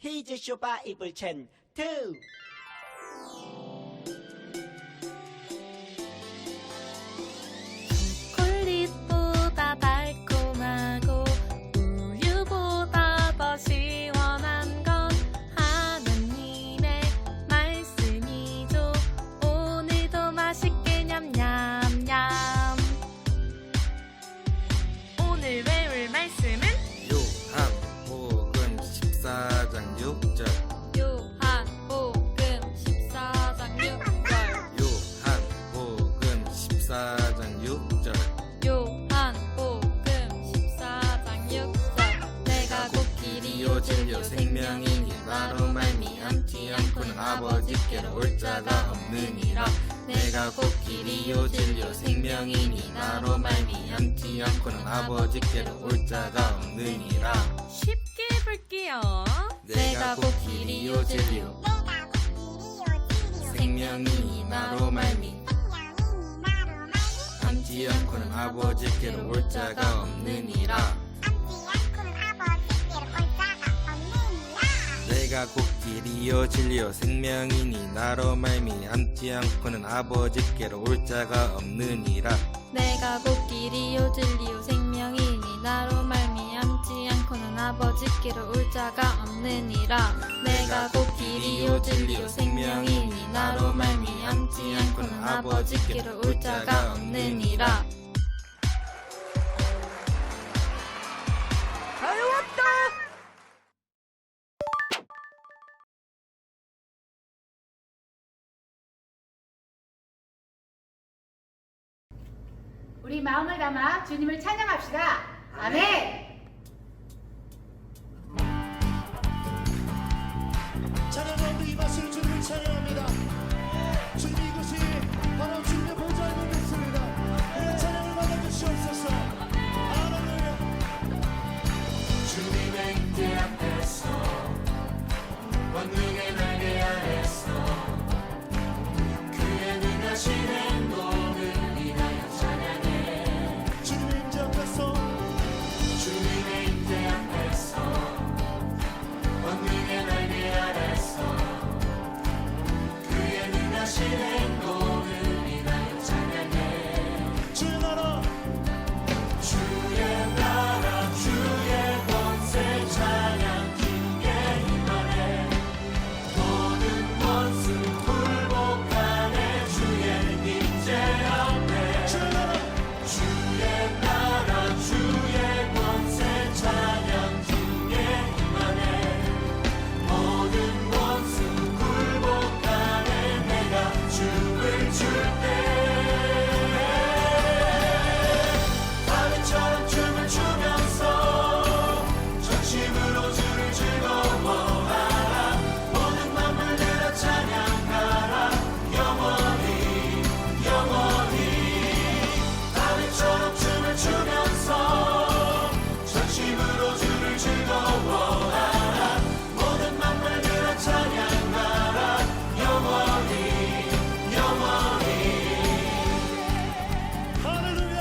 히즈 쇼바 이블 첸 투. 초콜릿보다 달콤하고 우유보다 더 시원한 건 하느님의 말씀이죠. 오늘도 맛있게 냠냠냠. 오늘 외울 말씀은 요한복음 14장 6절. 요한복음 14장 6절. 요한복음 14장 6절. 요한복음 14장 6절. 내가 곧 길이요 진리요 생명이니 나로 말미암지 않고는 아버지께로 올 자가 없느니라. 내가 곧 길이요 진리요 생명이니 나로 말미암지 않고는 아버지께로 올 자가 없느니라. 쉽게 해볼게요. 내가 곧 길이요 진리요 생명이니 나로 말미암지 않고는 아버지께로 올 자가 없느니라. 내가 곧 길이요 진리요 생명이니 나로 말미암지 않고는 아버지께로 올 자가 없느니라. 내가 곧 길이요 진리요 생명이니 나로 말미암지 않고는 아버지께로 올 자가 없느니라. 내가 곧 길이요 진리요 생명이니 나로 말미암지 않고는 아버지께로 올 자가 없느니라. 우리 마음을 담아 주님을 찬양합시다. 아멘. 찬양 가운데 임하실 주님을 찬양합니다. 주님 이곳이 바로 주님의 보좌에 있는 곳입니다. 우리의 찬양을 받아주시옵소서. 할렐루야. 주님의 임재 앞에서 원능의 날개 아래서 그의 능하신 행동을 인하여 찬양해. 주님의 임재 앞에서 주님의 임재 앞에서 원능의 날개 아래서 그의 능하신 행동을 인하여 찬양해. 주의 나라 주의 나라 주의 권세 찬양 주의 임하네. 모든 원수 굴복하네. 주의 임재 앞에 주의 나라 주의 권세 찬양 주의 임하네. 모든 원수 굴복하네. 내가 춤을 출때 다윗처럼 춤을 추면서 전심으로 주를 즐거워하라. 모든 만물들아 찬양하라. 영원히 영원히. 다윗처럼 춤을 추면서 전심으로 주를 즐거워하라. 모든 만물들아 찬양하라. 영원히 영원히. 할렐루야.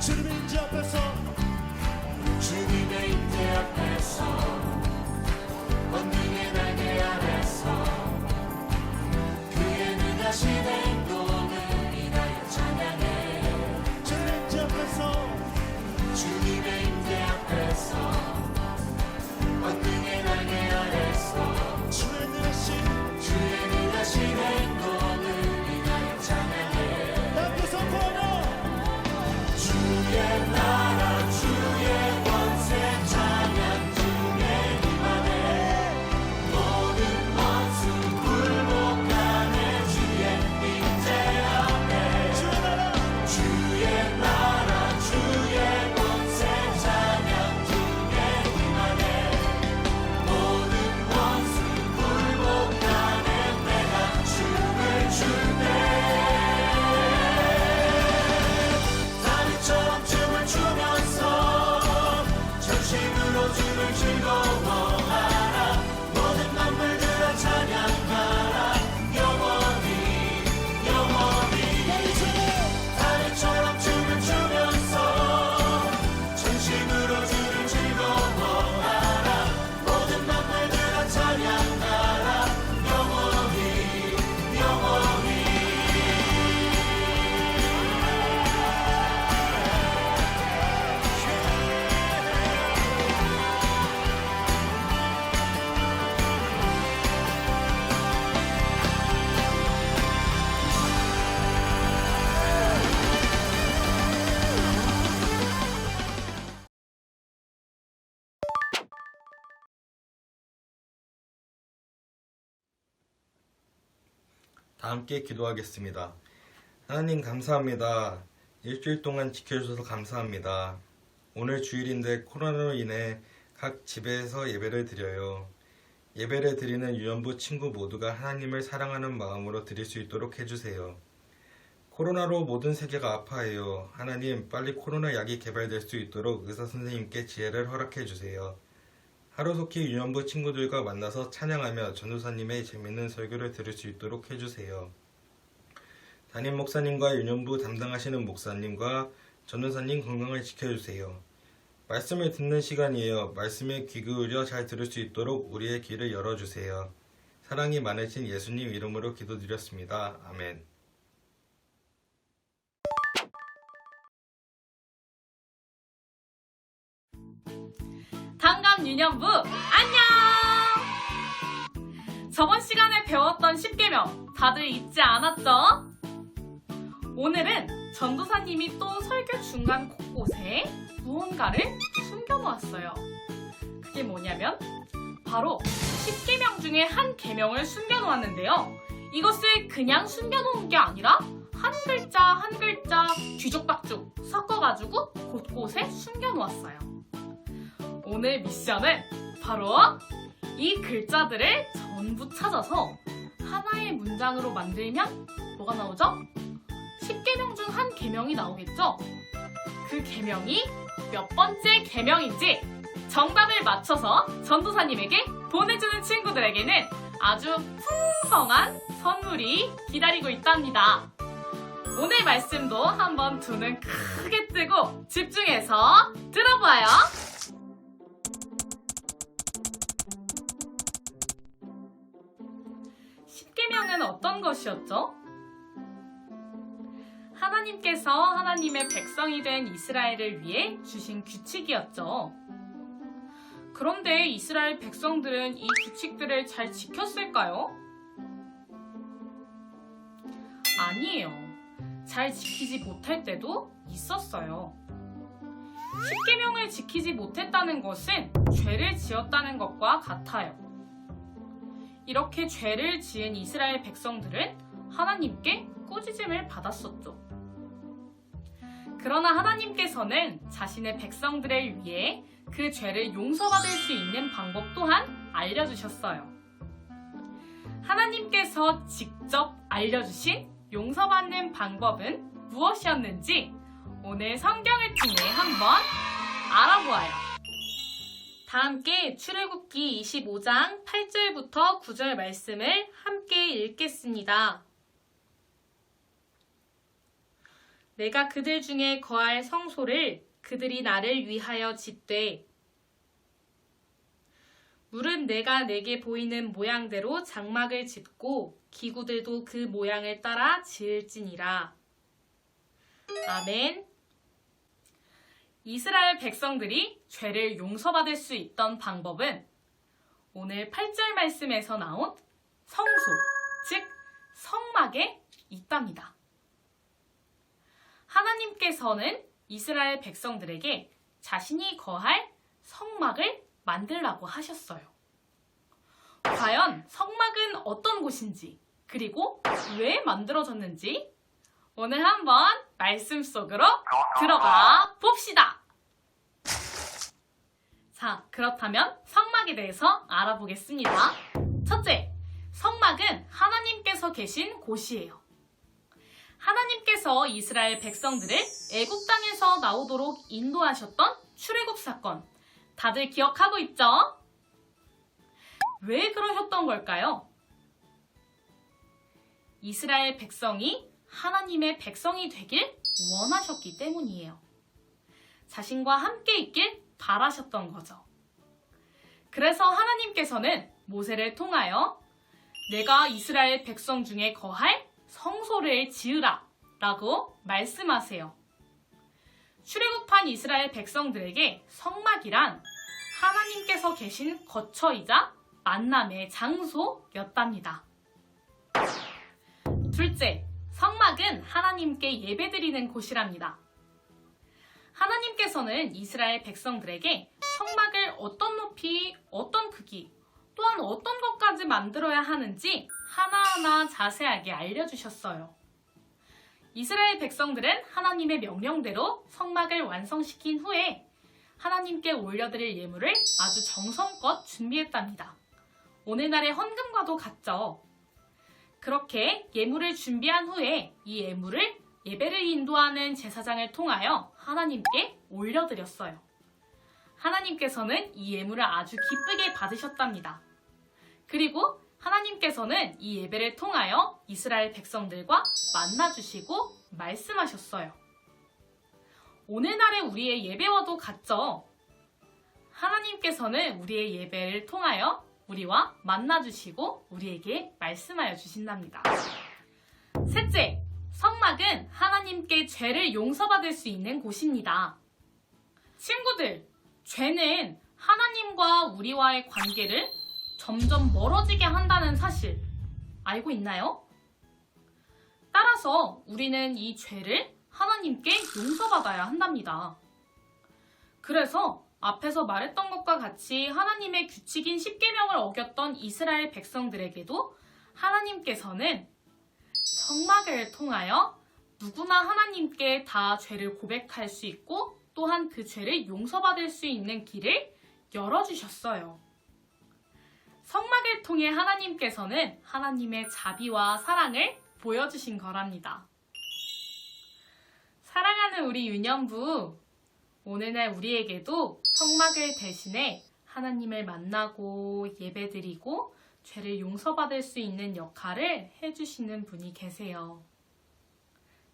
주님의 임재 앞에서 주님의 임재 앞에서 원능의 날개 아래서 그의 능하신 행동을 인하여 찬양해. 주님의 임재 앞에서 주님의 임재 앞에서 원능의 날개 아래서 주의 능하신 행동을 인하여 찬양해. 앞에서 보여 주의 나라 주의 권세 찬양 주의 임하네. 모든 원수 굴복하네. 주의 임재 앞에 주의 나라 주의 권세 찬양 주의 임하네. 모든 원수 굴복하네. 내가 춤을 출때 다윗처럼 춤을 추면서 전심으로 주를 즐거워하라. 모든 만물들아 찬양하라. 영원히 영원히. 다윗처럼 춤을 추면서 전심으로 주를 즐거워하라. 다 함께 기도하겠습니다. 하나님 감사합니다. 일주일 동안 지켜주셔서 감사합니다. 오늘 주일인데 코로나로 인해 각 집에서 예배를 드려요. 예배를 드리는 유년부 친구 모두가 하나님을 사랑하는 마음으로 드릴 수 있도록 해주세요. 코로나로 모든 세계가 아파해요. 하나님 빨리 코로나 약이 개발될 수 있도록 의사 선생님께 지혜를 허락해 주세요. 하루속히 유년부 친구들과 만나서 찬양하며 전도사님의 재밌는 설교를 들을 수 있도록 해주세요. 담임 목사님과 유년부 담당하시는 목사님과 전도사님 건강을 지켜주세요. 말씀을 듣는 시간이에요. 말씀에 귀 기울여 잘 들을 수 있도록 우리의 귀를 열어주세요. 사랑이 많으신 예수님 이름으로 기도드렸습니다. 아멘. 단감 유년부 안녕! 저번 시간에 배웠던 10계명 다들 잊지 않았죠? 오늘은 전도사님이 또 설교 중간 곳곳에 무언가를 숨겨놓았어요. 그게 뭐냐면 바로 10계명 중에 한 계명을 숨겨놓았는데요. 이것을 그냥 숨겨놓은 게 아니라 한 글자 한 글자 뒤죽박죽 섞어가지고 곳곳에 숨겨놓았어요. 오늘 미션은 바로 이 글자들을 전부 찾아서 하나의 문장으로 만들면 뭐가 나오죠? 10계명 중 한 계명이 나오겠죠? 그 계명이 몇 번째 계명인지 정답을 맞춰서 전도사님에게 보내주는 친구들에게는 아주 풍성한 선물이 기다리고 있답니다. 오늘 말씀도 한번 두 눈 크게 뜨고 집중해서 들어봐요. 10계명은 어떤 것이었죠? 하나님께서 하나님의 백성이 된 이스라엘을 위해 주신 규칙이었죠. 그런데 이스라엘 백성들은 이 규칙들을 잘 지켰을까요? 아니에요. 잘 지키지 못할 때도 있었어요. 10계명을 지키지 못했다는 것은 죄를 지었다는 것과 같아요. 이렇게 죄를 지은 이스라엘 백성들은 하나님께 꾸짖음을 받았었죠. 그러나 하나님께서는 자신의 백성들을 위해 그 죄를 용서받을 수 있는 방법 또한 알려주셨어요. 하나님께서 직접 알려주신 용서받는 방법은 무엇이었는지 오늘 성경을 통해 한번 알아보아요. 다 함께 출애굽기 25장 8절부터 9절 말씀을 함께 읽겠습니다. 내가 그들 중에 거할 성소를 그들이 나를 위하여 짓되 물은 내가 내게 보이는 모양대로 장막을 짓고 기구들도 그 모양을 따라 지을지니라. 아멘. 이스라엘 백성들이 죄를 용서받을 수 있던 방법은 오늘 8절 말씀에서 나온 성소, 즉 성막에 있답니다. 하나님께서는 이스라엘 백성들에게 자신이 거할 성막을 만들라고 하셨어요. 과연 성막은 어떤 곳인지, 그리고 왜 만들어졌는지 오늘 한번 말씀 속으로 들어가 봅시다. 자, 그렇다면 성막에 대해서 알아보겠습니다. 첫째, 성막은 하나님께서 계신 곳이에요. 하나님께서 이스라엘 백성들을 애굽 땅에서 나오도록 인도하셨던 출애굽 사건, 다들 기억하고 있죠? 왜 그러셨던 걸까요? 이스라엘 백성이 하나님의 백성이 되길 원하셨기 때문이에요. 자신과 함께 있길 바라셨던 거죠. 그래서 하나님께서는 모세를 통하여 내가 이스라엘 백성 중에 거할 성소를 지으라 라고 말씀하세요. 출애굽한 이스라엘 백성들에게 성막이란 하나님께서 계신 거처이자 만남의 장소였답니다. 둘째, 성막은 하나님께 예배드리는 곳이랍니다. 하나님께서는 이스라엘 백성들에게 성막을 어떤 높이, 어떤 크기, 또한 어떤 것까지 만들어야 하는지 하나하나 자세하게 알려주셨어요. 이스라엘 백성들은 하나님의 명령대로 성막을 완성시킨 후에 하나님께 올려드릴 예물을 아주 정성껏 준비했답니다. 오늘날의 헌금과도 같죠. 그렇게 예물을 준비한 후에 이 예물을 예배를 인도하는 제사장을 통하여 하나님께 올려드렸어요. 하나님께서는 이 예물을 아주 기쁘게 받으셨답니다. 그리고 하나님께서는 이 예배를 통하여 이스라엘 백성들과 만나주시고 말씀하셨어요. 오늘날의 우리의 예배와도 같죠? 하나님께서는 우리의 예배를 통하여 우리와 만나주시고 우리에게 말씀하여 주신답니다. 셋째, 성막은 하나님께 죄를 용서받을 수 있는 곳입니다. 친구들, 죄는 하나님과 우리와의 관계를 점점 멀어지게 한다는 사실 알고 있나요? 따라서 우리는 이 죄를 하나님께 용서받아야 한답니다. 그래서 앞에서 말했던 것과 같이 하나님의 규칙인 십계명을 어겼던 이스라엘 백성들에게도 하나님께서는 성막을 통하여 누구나 하나님께 다 죄를 고백할 수 있고 또한 그 죄를 용서받을 수 있는 길을 열어주셨어요. 성막을 통해 하나님께서는 하나님의 자비와 사랑을 보여주신 거랍니다. 사랑하는 우리 유년부, 오늘날 우리에게도 성막을 대신해 하나님을 만나고 예배드리고 죄를 용서받을 수 있는 역할을 해주시는 분이 계세요.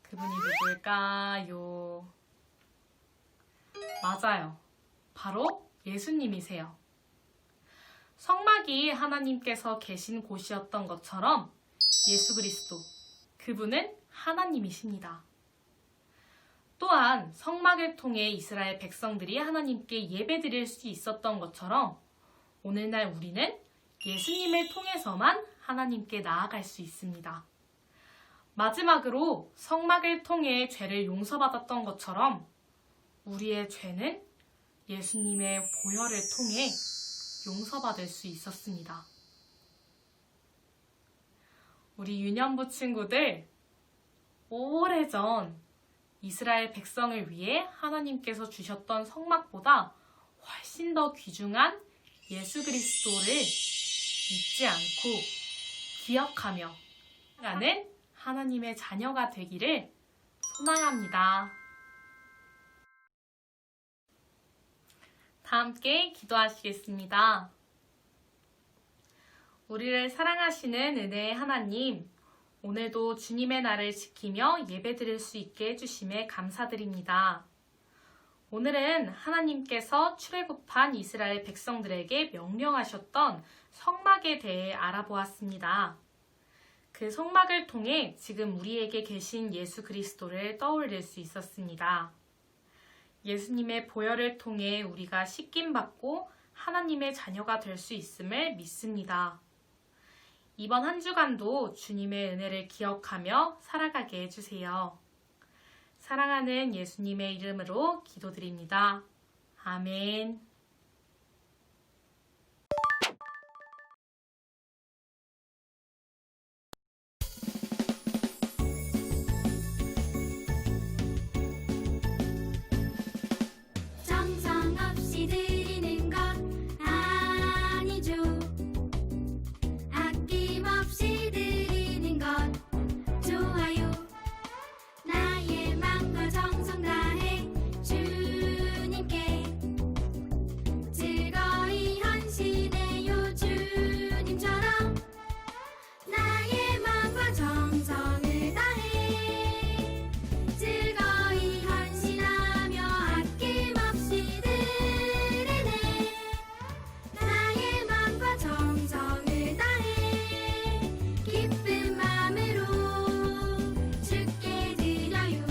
그분이 누굴까요? 맞아요. 바로 예수님이세요. 성막이 하나님께서 계신 곳이었던 것처럼 예수 그리스도, 그분은 하나님이십니다. 또한 성막을 통해 이스라엘 백성들이 하나님께 예배드릴 수 있었던 것처럼 오늘날 우리는 예수님을 통해서만 하나님께 나아갈 수 있습니다. 마지막으로 성막을 통해 죄를 용서받았던 것처럼 우리의 죄는 예수님의 보혈을 통해 용서받을 수 있었습니다. 우리 유년부 친구들, 오래전 이스라엘 백성을 위해 하나님께서 주셨던 성막보다 훨씬 더 귀중한 예수 그리스도를 잊지 않고 기억하며 가는 하나님의 자녀가 되기를 소망합니다. 다 함께 기도하시겠습니다. 우리를 사랑하시는 은혜의 하나님, 오늘도 주님의 날을 지키며 예배드릴 수 있게 해주심에 감사드립니다. 오늘은 하나님께서 출애굽한 이스라엘 백성들에게 명령하셨던 성막에 대해 알아보았습니다. 그 성막을 통해 지금 우리에게 계신 예수 그리스도를 떠올릴 수 있었습니다. 예수님의 보혈을 통해 우리가 씻김받고 하나님의 자녀가 될 수 있음을 믿습니다. 이번 한 주간도 주님의 은혜를 기억하며 살아가게 해주세요. 사랑하는 예수님의 이름으로 기도드립니다. 아멘. 정성 없이 드리는 것 아니죠. 아낌없이 드리는 것 좋아요. 나의 마음과 정성 다해 주님께 즐거이 헌신해요. 주님처럼 나의 마음과 정성을 다해 즐거이 헌신하며 아낌없이 드리네. 나의 마음과 정성을 다해 기쁜 마음으로 주께 드려요.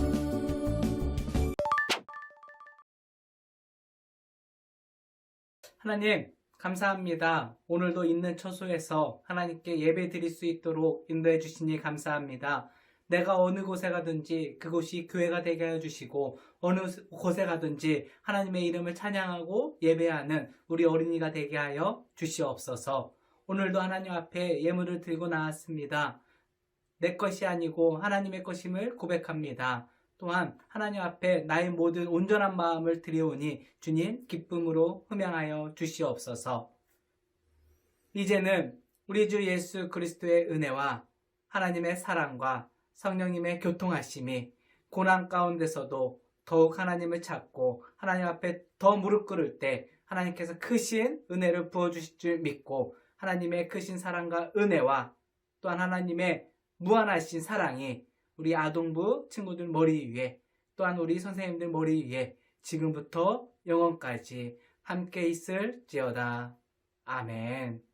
하나님, 감사합니다. 오늘도 있는 처소에서 하나님께 예배 드릴 수 있도록 인도해 주시니 감사합니다. 내가 어느 곳에 가든지 그곳이 교회가 되게 하여 주시고 어느 곳에 가든지 하나님의 이름을 찬양하고 예배하는 우리 어린이가 되게 하여 주시옵소서. 오늘도 하나님 앞에 예물을 들고 나왔습니다. 내 것이 아니고 하나님의 것임을 고백합니다. 또한 하나님 앞에 나의 모든 온전한 마음을 드려오니 주님 기쁨으로 흠양하여 주시옵소서. 이제는 우리 주 예수 그리스도의 은혜와 하나님의 사랑과 성령님의 교통하심이 고난 가운데서도 더욱 하나님을 찾고 하나님 앞에 더 무릎 꿇을 때 하나님께서 크신 은혜를 부어주실 줄 믿고 하나님의 크신 사랑과 은혜와 또한 하나님의 무한하신 사랑이 우리 아동부 친구들 머리 위에 또한 우리 선생님들 머리 위에 지금부터 영원까지 함께 있을지어다. 아멘.